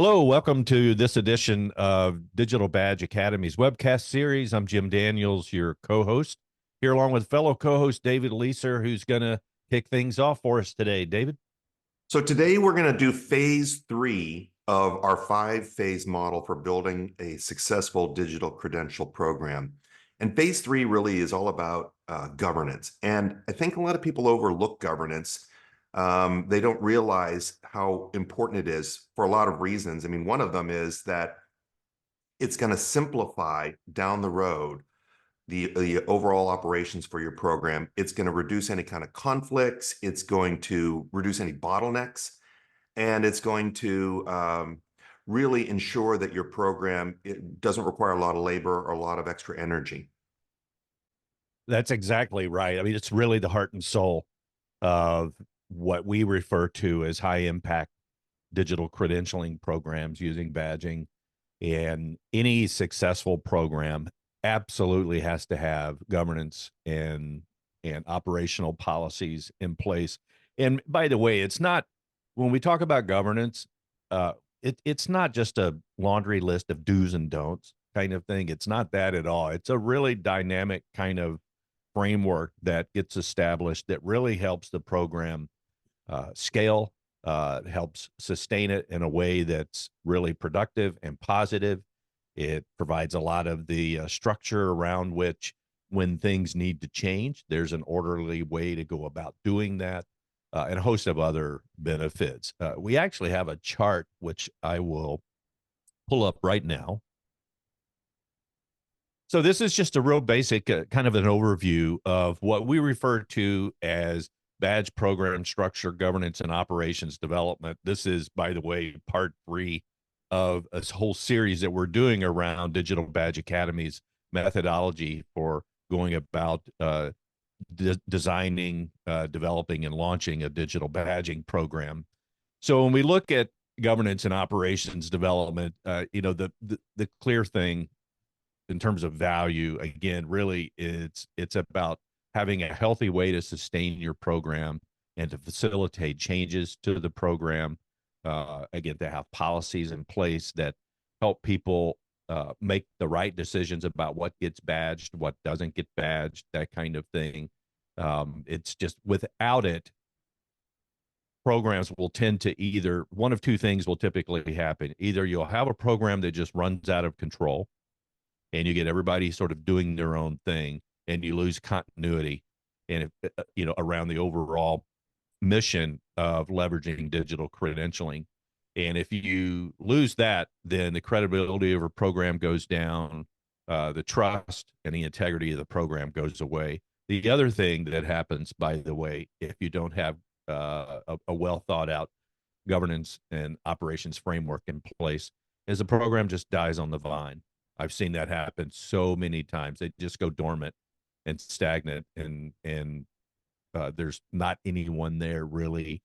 Hello, welcome to this edition of Digital Badge Academy's webcast series. I'm Jim Daniels, your co-host, here along with fellow co-host David Leeser, who's going to kick things off for us today. David? So today we're going to do phase three of our five-phase model for building a successful digital credential program. And phase three really is all about governance. And I think a lot of people overlook governance. They don't realize how important it is for a lot of reasons. I mean, one of them is that it's going to simplify down the road the overall operations for your program. It's going to reduce any kind of conflicts. It's going to reduce any bottlenecks, and it's going to really ensure that your program it doesn't require a lot of labor or a lot of extra energy. That's exactly right. I mean, it's really the heart and soul of what we refer to as high impact digital credentialing programs using badging. And any successful program absolutely has to have governance and operational policies in place. And by the way, it's not when we talk about governance, it's not just a laundry list of do's and don'ts kind of thing. It's not that at all. It's a really dynamic kind of framework that gets established that really helps the program scale, helps sustain it in a way that's really productive and positive. It provides a lot of the structure around which, when things need to change, there's an orderly way to go about doing that, and a host of other benefits. We actually have a chart which I will pull up right now. So this is just a real basic kind of an overview of what we refer to as badge program structure, governance, and operations development. This is, by the way, part three of a whole series that we're doing around Digital Badge Academy's methodology for going about designing, developing, and launching a digital badging program. So when we look at governance and operations development, the clear thing in terms of value, again, really it's about having a healthy way to sustain your program and to facilitate changes to the program. Again, to have policies in place that help people make the right decisions about what gets badged, what doesn't get badged, that kind of thing. It's just without it, programs will tend to either one of two things will typically happen. Either you'll have a program that just runs out of control and you get everybody sort of doing their own thing and you lose continuity and around the overall mission of leveraging digital credentialing. And if you lose that, then the credibility of a program goes down, the trust and the integrity of the program goes away. The other thing that happens, by the way, if you don't have a well thought out governance and operations framework in place, is the program just dies on the vine. I've seen that happen so many times. They just go dormant and stagnant, and there's not anyone there really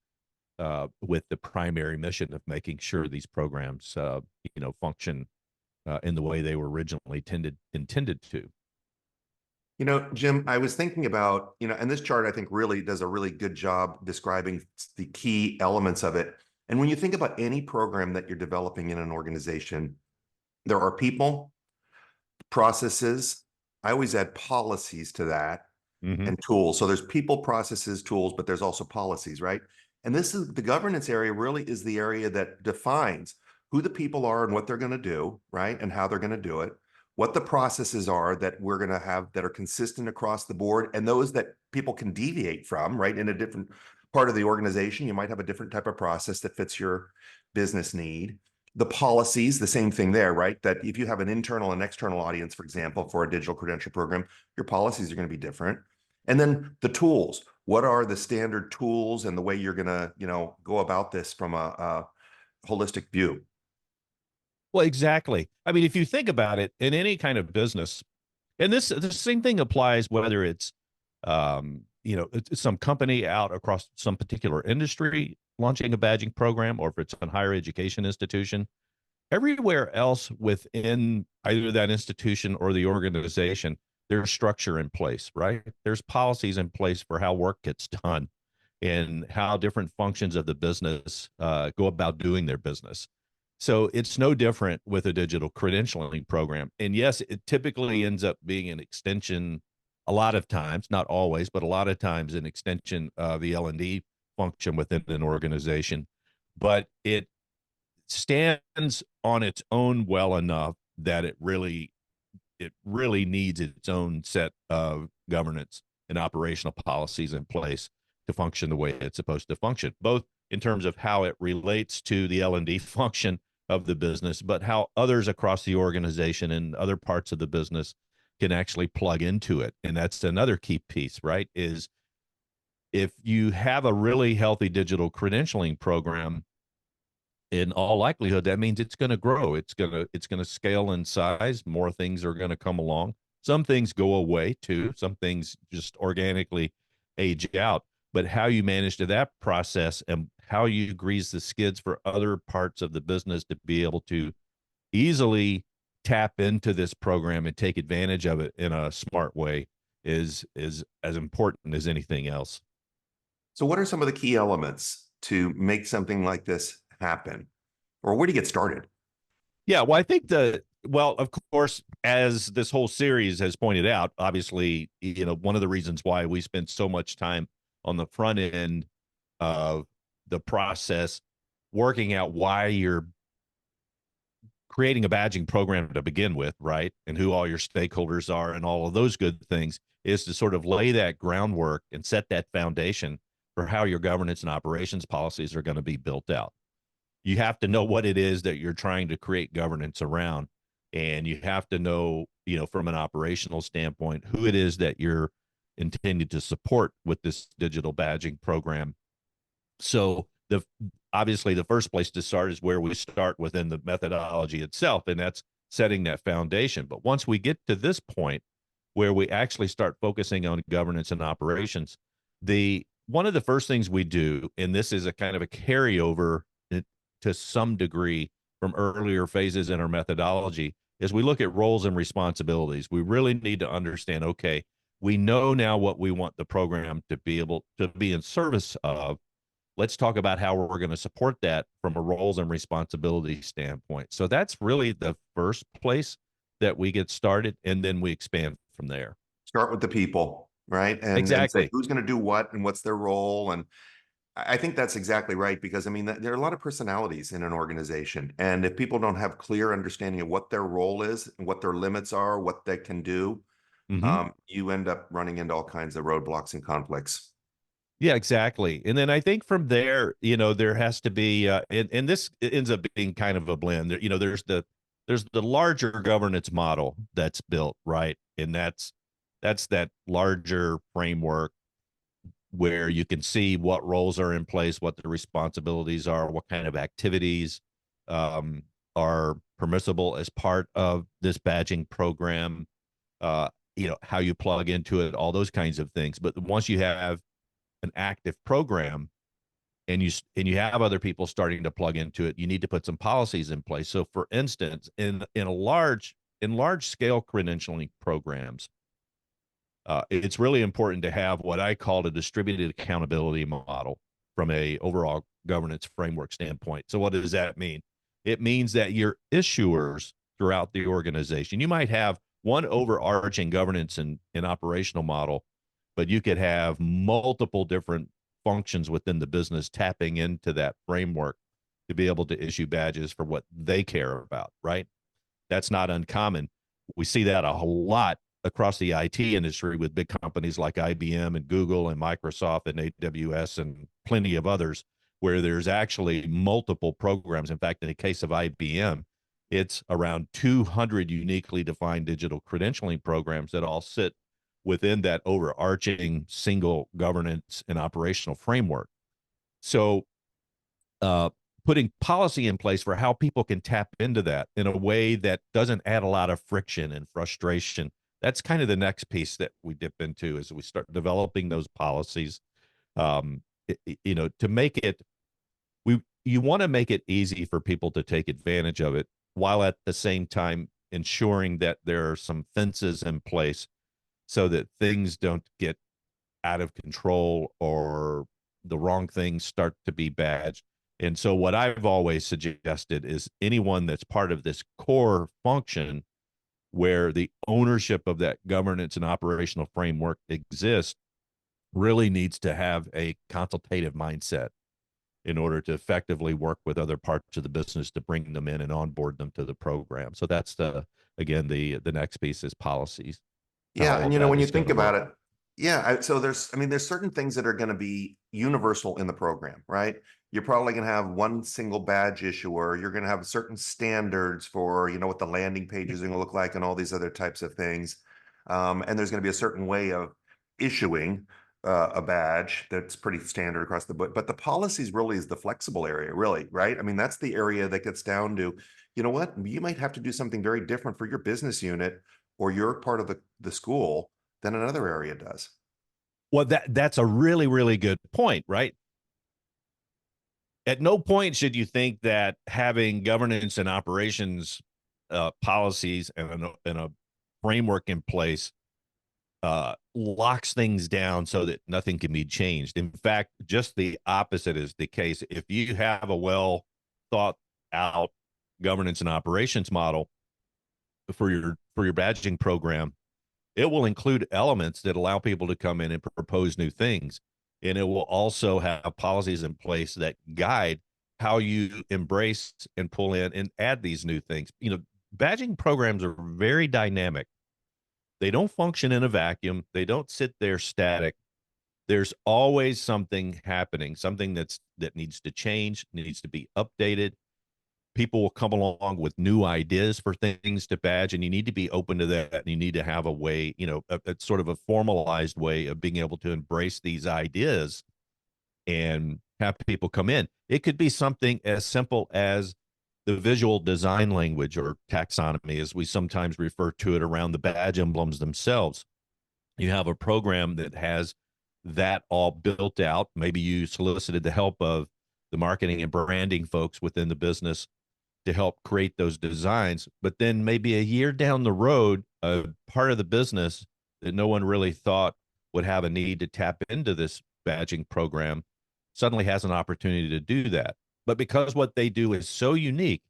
with the primary mission of making sure these programs, function in the way they were originally intended to. Jim, I was thinking about, and this chart I think really does a really good job describing the key elements of it. And when you think about any program that you're developing in an organization, there are people, processes. I always add policies to that and tools. So there's people, processes, tools, but there's also policies, right? And this is the governance area really is the area that defines who the people are and what they're going to do, right? And how they're going to do it, what the processes are that we're going to have that are consistent across the board, and those that people can deviate from, right? In a different part of the organization, you might have a different type of process that fits your business need. The policies, the same thing there, right? That if you have an internal and external audience, for example, for a digital credential program, your policies are going to be different. And then the tools, what are the standard tools and the way you're going to, go about this from a holistic view? Well, exactly. I mean, if you think about it in any kind of business, and this the same thing applies whether it's it's some company out across some particular industry launching a badging program, or if it's a higher education institution, everywhere else within either that institution or the organization, there's structure in place, right? There's policies in place for how work gets done and how different functions of the business go about doing their business. So it's no different with a digital credentialing program. And yes, it typically ends up being an extension a lot of times, not always, but a lot of times an extension of the L&D function within an organization. But it stands on its own well enough that it really needs its own set of governance and operational policies in place to function the way it's supposed to function, both in terms of how it relates to the L&D function of the business, but how others across the organization and other parts of the business can actually plug into it. And that's another key piece, right? Is if you have a really healthy digital credentialing program, in all likelihood, that means it's going to grow. It's going to scale in size. More things are going to come along. Some things go away too. Some things just organically age out. But how you manage to that process and how you grease the skids for other parts of the business to be able to easily tap into this program and take advantage of it in a smart way is as important as anything else. So, what are some of the key elements to make something like this happen? Or where do you get started? Yeah, well, I think of course, as this whole series has pointed out, obviously, one of the reasons why we spend so much time on the front end of the process working out why you're creating a badging program to begin with, right? And who all your stakeholders are and all of those good things is to sort of lay that groundwork and set that foundation for how your governance and operations policies are going to be built out. You have to know what it is that you're trying to create governance around, and you have to know, from an operational standpoint, who it is that you're intended to support with this digital badging program. So the obviously the first place to start is where we start within the methodology itself, and that's setting that foundation. But once we get to this point where we actually start focusing on governance and operations, the one of the first things we do, and this is a kind of a carryover to some degree from earlier phases in our methodology, is we look at roles and responsibilities. We really need to understand, okay, we know now what we want the program to be able to be in service of. Let's talk about how we're going to support that from a roles and responsibility standpoint. So that's really the first place that we get started, and then we expand from there. Start with the people, right? And say Exactly. who's going to do what and what's their role. And I think that's exactly right, because I mean there are a lot of personalities in an organization, and if people don't have clear understanding of what their role is and what their limits are, what they can do, Hmm. you end up running into all kinds of roadblocks and conflicts. Yeah, exactly. And then I think from there, there has to be, and this ends up being kind of a blend. There's the larger governance model that's built, right, and that's that larger framework where you can see what roles are in place, what the responsibilities are, what kind of activities um, are permissible as part of this badging program, how you plug into it, all those kinds of things. But once you have an active program and you have other people starting to plug into it, you need to put some policies in place. So, for instance, in large scale credentialing programs, it's really important to have what I call a distributed accountability model from a overall governance framework standpoint. So what does that mean? It means that your issuers throughout the organization, you might have one overarching governance and operational model, but you could have multiple different functions within the business tapping into that framework to be able to issue badges for what they care about, right? That's not uncommon. We see that a whole lot across the IT industry with big companies like IBM and Google and Microsoft and AWS and plenty of others, where there's actually multiple programs. In fact, in the case of IBM, it's around 200 uniquely defined digital credentialing programs that all sit within that overarching single governance and operational framework. So uh, putting policy in place for how people can tap into that in a way that doesn't add a lot of friction and frustration. That's kind of the next piece that we dip into as we start developing those policies. To make it, you want to make it easy for people to take advantage of it, while at the same time ensuring that there are some fences in place so that things don't get out of control or the wrong things start to be badged. And so what I've always suggested is anyone that's part of this core function where the ownership of that governance and operational framework exists really needs to have a consultative mindset in order to effectively work with other parts of the business to bring them in and onboard them to the program. So that's the next piece is policies, how Yeah, all and of that when you is going think to about work. it, yeah, so there's certain things that are going to be universal in the program, right? You're probably going to have one single badge issuer. You're going to have certain standards for, what the landing page is going to look like and all these other types of things. And there's going to be a certain way of issuing a badge that's pretty standard across the board. But the policies really is the flexible area, really, right? I mean, that's the area that gets down to, you know what, you might have to do something very different for your business unit or you're part of the school than another area does. Well, that's a really, really good point, right? At no point should you think that having governance and operations policies and a framework in place locks things down so that nothing can be changed. In fact, just the opposite is the case. If you have a well thought out governance and operations model for your badging program, it will include elements that allow people to come in and propose new things. And it will also have policies in place that guide how you embrace and pull in and add these new things. Badging programs are very dynamic. They don't function in a vacuum. They don't sit there static. There's always something happening, something that needs to change, needs to be updated. People will come along with new ideas for things to badge, and you need to be open to that. And you need to have a way, a sort of a formalized way of being able to embrace these ideas and have people come in. It could be something as simple as the visual design language or taxonomy, as we sometimes refer to it around the badge emblems themselves. You have a program that has that all built out. Maybe you solicited the help of the marketing and branding folks within the business to help create those designs. But then maybe a year down the road, a part of the business that no one really thought would have a need to tap into this badging program suddenly has an opportunity to do that. But because what they do is so unique,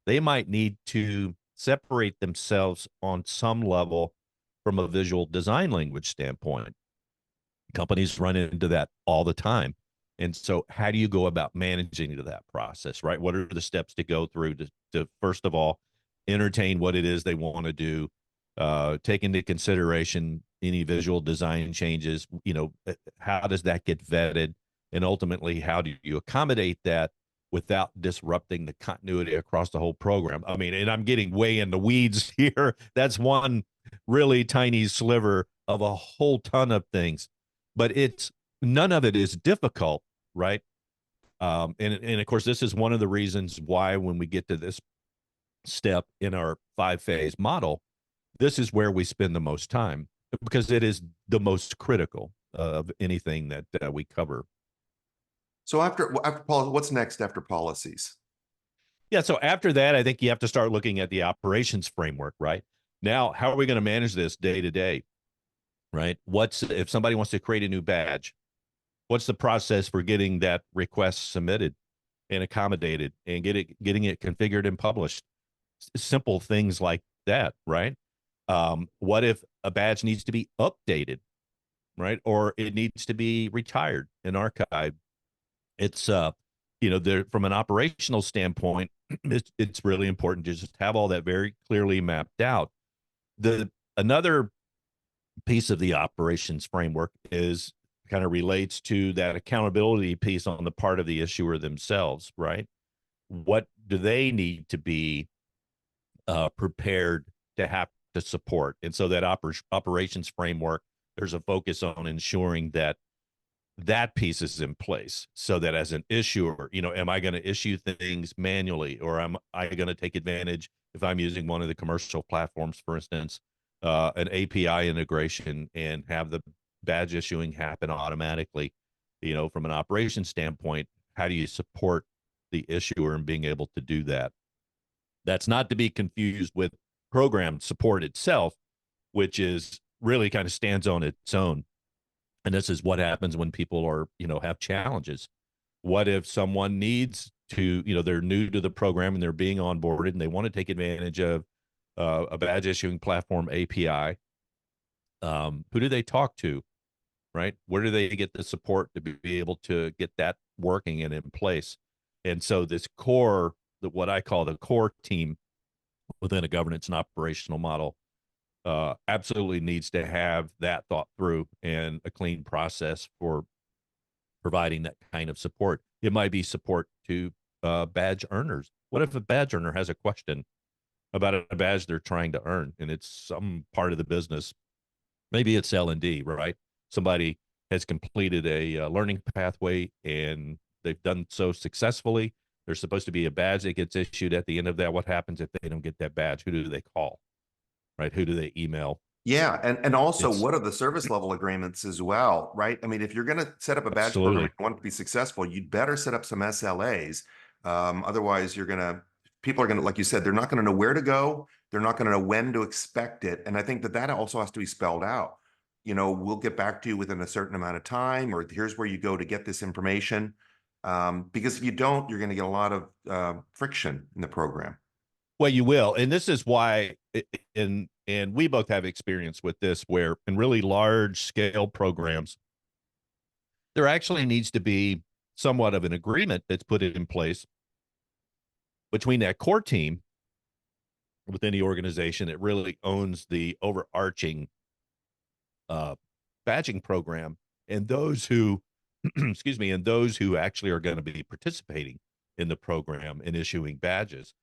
they might need to separate themselves on some level from a visual design language standpoint. Companies run into that all the time. And so, how do you go about managing that process, right? What are the steps to go through to first of all, entertain what it is they want to do, take into consideration any visual design changes, how does that get vetted? And ultimately, how do you accommodate that without disrupting the continuity across the whole program? I mean, and I'm getting way in the weeds here. That's one really tiny sliver of a whole ton of things, but it's none of it is difficult, right? And of course, this is one of the reasons why when we get to this step in our 5 phase model, this is where we spend the most time because it is the most critical of anything that we cover. So after policy, what's next after policies? Yeah. So after that, I think you have to start looking at the operations framework, right? Now, how are we going to manage this day to day, right? What's if somebody wants to create a new badge? What's the process for getting that request submitted and accommodated and getting it configured and published? Simple things like that, right? What if a badge needs to be updated, right? Or it needs to be retired and archived? It's there from an operational standpoint, it's really important to just have all that very clearly mapped out. The Another piece of the operations framework is kind of relates to that accountability piece on the part of the issuer themselves, right? What do they need to be prepared to have to support? And so that operations framework, there's a focus on ensuring that that piece is in place so that as an issuer, am I going to issue things manually or am I going to take advantage if I'm using one of the commercial platforms, for instance, an API integration and have the badge issuing happen automatically? From an operations standpoint, how do you support the issuer and being able to do that? That's not to be confused with program support itself, which is really kind of stands on its own. And this is what happens when people are, have challenges. What if someone needs to, they're new to the program and they're being onboarded and they want to take advantage of a badge issuing platform API? Who do they talk to, right? Where do they get the support to be able to get that working and in place? And so this core, what I call the core team within a governance and operational model, absolutely needs to have that thought through and a clean process for providing that kind of support. It might be support to badge earners. What if a badge earner has a question about a badge they're trying to earn and it's some part of the business? Maybe it's L&D, right? Somebody has completed a learning pathway and they've done so successfully. There's supposed to be a badge that gets issued at the end of that. What happens if they don't get that badge? Who do they call, right? Who do they email? Yeah, and also It's what are the service level agreements as well, right? I mean, if you're going to set up a badge program and absolutely. you want it to be successful, you'd better set up some SLAs. Otherwise, people are going to, like you said, they're not going to know where to go. They're not going to know when to expect it. And I think that also has to be spelled out. We'll get back to you within a certain amount of time, or here's where you go to get this information. Because if you don't, you're going to get a lot of friction in the program. Well, you will, and this is why, and we both have experience with this, where in really large scale programs, there actually needs to be somewhat of an agreement that's put in place between that core team within the organization that really owns the overarching uh, badging program, and those who, excuse me, and those who actually are going to be participating in the program and issuing badges,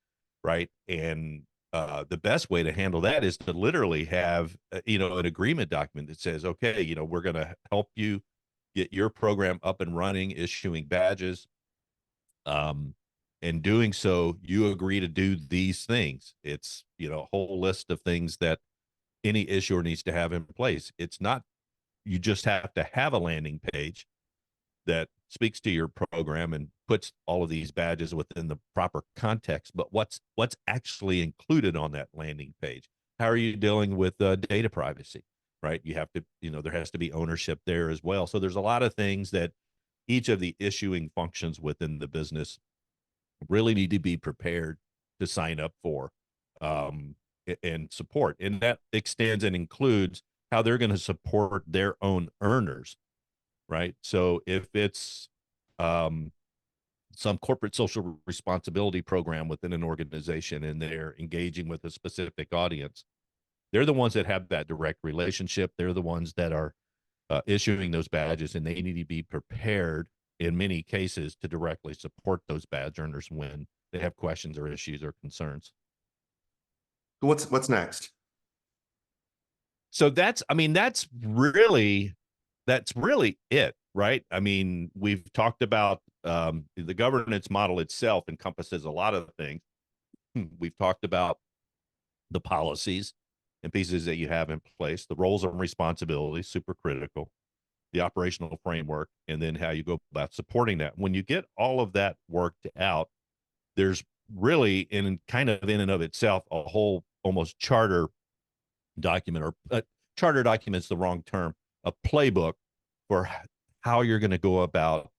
right? And the best way to handle that is to literally have, an agreement document that says, okay, we're going to help you get your program up and running, issuing badges. Um, and doing so, you agree to do these things. It's, a whole list of things that any issuer needs to have in place. It's not, you just have to have a landing page that speaks to your program and puts all of these badges within the proper context, but what's actually included on that landing page? How are you dealing with data privacy, right? You have to, there has to be ownership there as well. So there's a lot of things that each of the issuing functions within the business really need to be prepared to sign up for, um, and support, and that extends and includes how they're going to support their own earners, right? So if it's um, some corporate social responsibility program within an organization and they're engaging with a specific audience, they're the ones that have that direct relationship. They're the ones that are issuing those badges, and they need to be prepared in many cases to directly support those badge earners when they have questions or issues or concerns. What's next? So that's really it, right? I mean, we've talked about the governance model itself encompasses a lot of things. We've talked about the policies and pieces that you have in place, the roles and responsibilities, super critical, the operational framework, and then how you go about supporting that. When you get all of that worked out, there's really, in kind of in and of itself, a whole almost charter document, or charter document's the wrong term, a playbook for how you're going to go about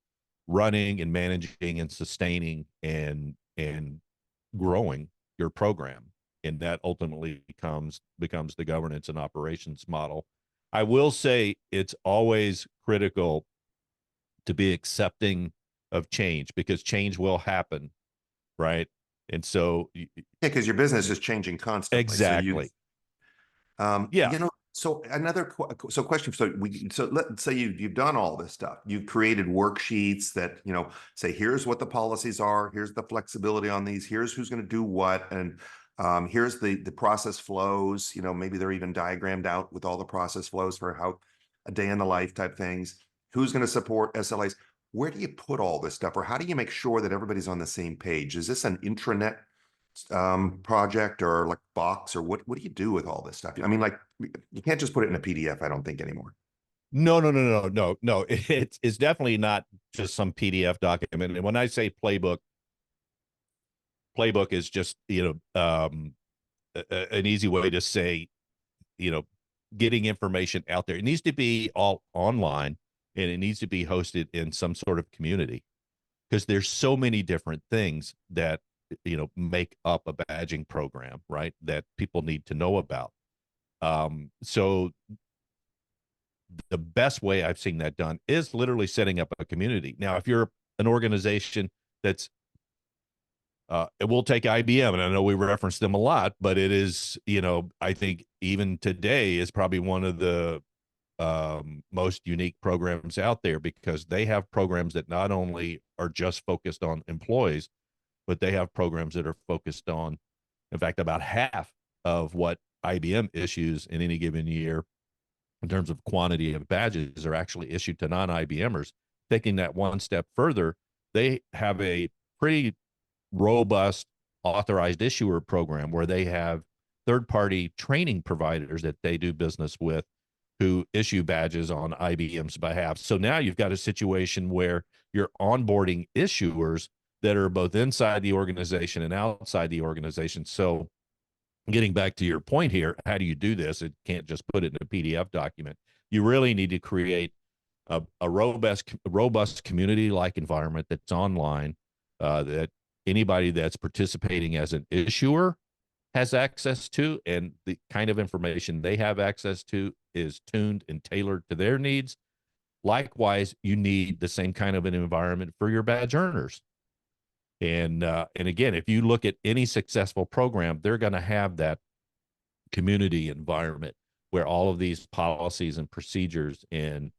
running and managing and sustaining and growing your program, and that ultimately becomes the governance and operations model. I will say it's always critical to be accepting of change, because change will happen, right? And so Yeah, because your business is changing constantly. exactly. Yeah. So question. So let's say you've done all this stuff. You've created worksheets that, say, here's what the policies are. Here's the flexibility on these. Here's who's going to do what. And here's the process flows. Maybe they're even diagrammed out with all the process flows for how a day in the life type things. Who's going to support SLAs? Where do you put all this stuff, or how do you make sure that everybody's on the same page? Is this an intranet project, or like Box, or what do you do with all this stuff? I mean, like, you can't just put it in a PDF, I don't think, anymore. No, no, no, no, no, no. It's definitely not just some PDF document. And when I say playbook is just, an easy way to say, you know, getting information out there. It needs to be all online, and it needs to be hosted in some sort of community. because there's so many different things that make up a badging program, right? That people need to know about. So the best way I've seen that done is literally setting up a community. Now, if you're an organization that's it will take IBM, and I know we reference them a lot, but it is, I think even today is probably one of the most unique programs out there, because they have programs that not only are just focused on employees, but they have programs that are focused on, in fact, about half of what IBM issues in any given year in terms of quantity of badges are actually issued to non-IBMers. Taking that one step further, they have a pretty robust authorized issuer program where they have third-party training providers that they do business with who issue badges on IBM's behalf. So now you've got a situation where you're onboarding issuers that are both inside the organization and outside the organization. So getting back to your point here, how do you do this? It can't just put it in a PDF document. You really need to create a robust community-like environment that's online, that anybody that's participating as an issuer has access to, and the kind of information they have access to is tuned and tailored to their needs. Likewise, you need the same kind of an environment for your badge earners. And again, if you look at any successful program, they're going to have that community environment where all of these policies and procedures and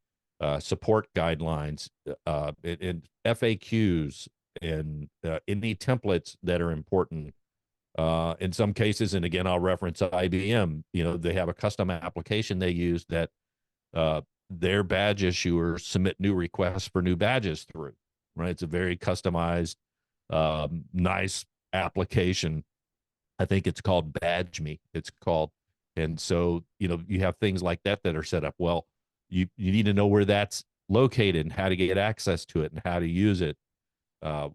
support guidelines and FAQs and any templates that are important. In some cases, and again, I'll reference IBM, they have a custom application they use that their badge issuers submit new requests for new badges through, right? It's a very customized, nice application. I think it's called Badge Me. It's called. And so, you have things like that that are set up. Well, you need to know where that's located and how to get access to it and how to use it.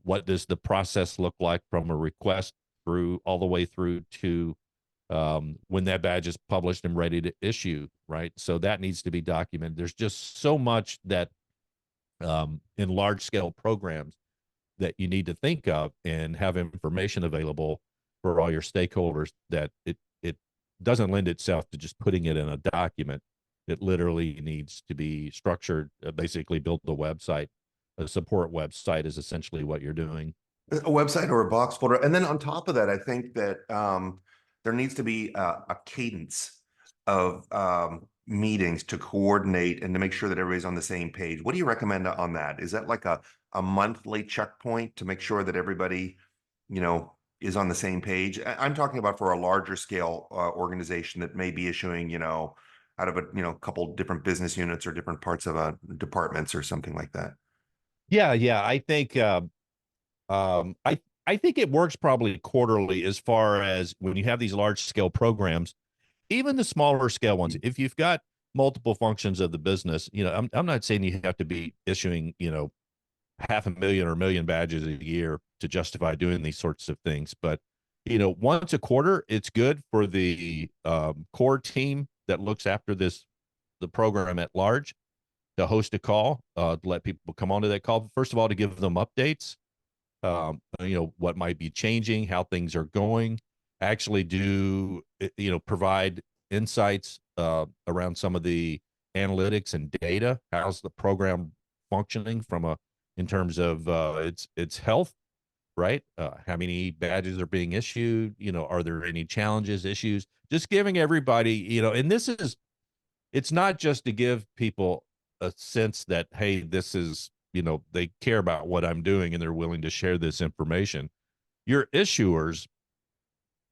What does the process look like from a request through all the way through to when that badge is published and ready to issue, right? So that needs to be documented. There's just so much that in large scale programs that you need to think of and have information available for all your stakeholders, that it doesn't lend itself to just putting it in a document. It literally needs to be structured, basically build a website. A support website is essentially what you're doing. A website or a box folder. And then on top of that, I think that there needs to be a cadence of meetings to coordinate and to make sure that everybody's on the same page. What do you recommend on that? Is that like a monthly checkpoint to make sure that everybody, is on the same page? I'm talking about for a larger scale organization that may be issuing, out of a couple different business units or different parts of departments or something like that. Yeah. I think I think it works probably quarterly, as far as when you have these large scale programs, even the smaller scale ones. If you've got multiple functions of the business, I'm not saying you have to be issuing, 500,000 or 1 million badges a year to justify doing these sorts of things. But, once a quarter, it's good for the core team that looks after the program at large, to host a call, to let people come onto that call. First of all, to give them updates, what might be changing, how things are going, actually do, provide insights around some of the analytics and data. How's the program functioning in terms of its health, right? How many badges are being issued? Are there any challenges, issues? Just giving everybody, and it's not just to give people a sense that, hey, this is, they care about what I'm doing and they're willing to share this information. Your issuers,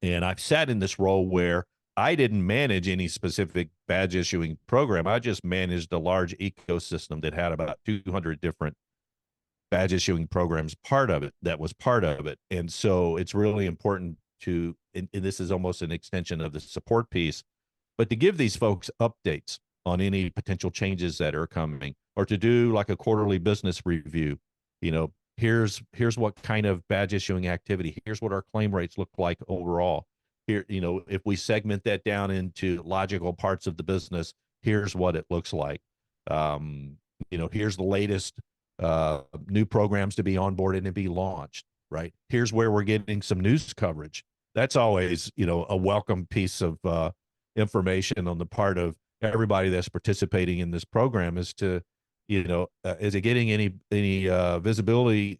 and I've sat in this role where I didn't manage any specific badge issuing program. I just managed a large ecosystem that had about 200 different badge issuing programs that was part of it. And so it's really important and this is almost an extension of the support piece, but to give these folks updates on any potential changes that are coming, or to do like a quarterly business review. Here's what kind of badge issuing activity, here's what our claim rates look like overall. Here, if we segment that down into logical parts of the business, here's what it looks like. Here's the latest new programs to be onboarded and be launched, right? Here's where we're getting some news coverage. That's always, a welcome piece of information on the part of everybody that's participating in this program is to, is it getting any visibility,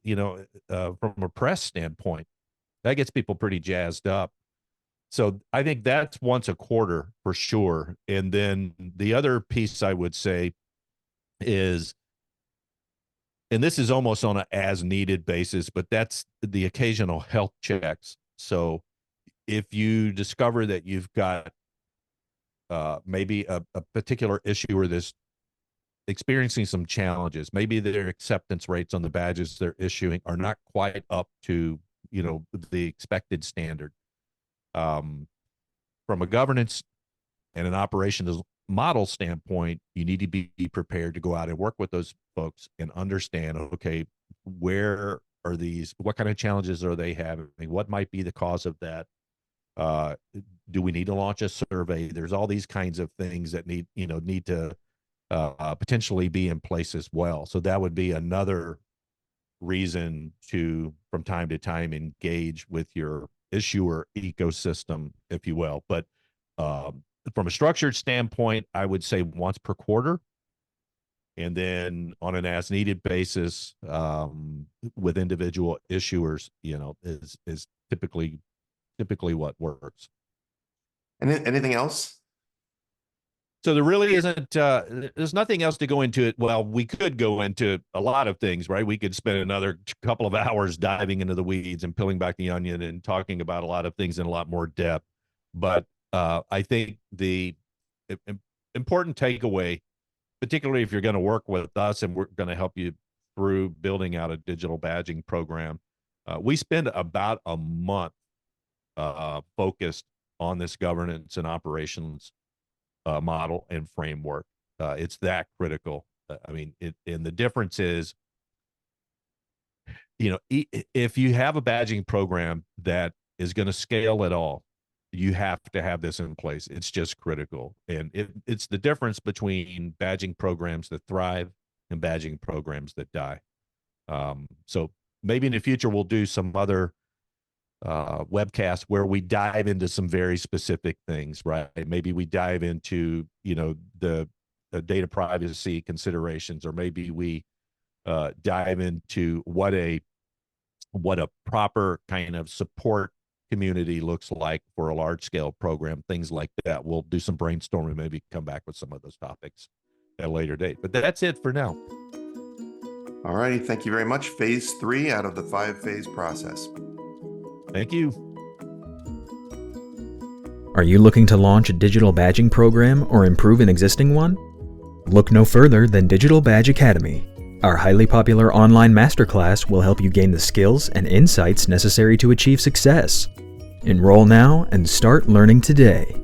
from a press standpoint? That gets people pretty jazzed up. So I think that's once a quarter for sure. And then the other piece I would say is, and this is almost on an as needed basis, but that's the occasional health checks. So if you discover that you've got maybe a particular issue or this experiencing some challenges, maybe their acceptance rates on the badges they're issuing are not quite up to, the expected standard. From a governance and an operations model standpoint, you need to be prepared to go out and work with those folks and understand, okay, what kind of challenges are they having? What might be the cause of that? Do we need to launch a survey? There's all these kinds of things that need to potentially be in place as well. So that would be another reason to, from time to time, engage with your issuer ecosystem, if you will. But from a structured standpoint, I would say once per quarter, and then on an as needed basis with individual issuers, is typically what works. And anything else? So there really isn't, there's nothing else to go into it. Well, we could go into a lot of things, right? We could spend another couple of hours diving into the weeds and peeling back the onion and talking about a lot of things in a lot more depth. But I think the important takeaway, particularly if you're going to work with us and we're going to help you through building out a digital badging program, we spend about a month focused on this governance and operations model and framework. It's that critical. And the difference is, if you have a badging program that is going to scale at all, you have to have this in place. It's just critical. And it's the difference between badging programs that thrive and badging programs that die. So maybe in the future, we'll do some other webcast where we dive into some very specific things, right? Maybe we dive into, the data privacy considerations, or maybe we dive into what a proper kind of support community looks like for a large scale program, things like that. We'll do some brainstorming, maybe come back with some of those topics at a later date. But that's it for now. All righty. Thank you very much. Phase 3 out of the 5-phase process. Thank you. Are you looking to launch a digital badging program or improve an existing one? Look no further than Digital Badge Academy. Our highly popular online masterclass will help you gain the skills and insights necessary to achieve success. Enroll now and start learning today.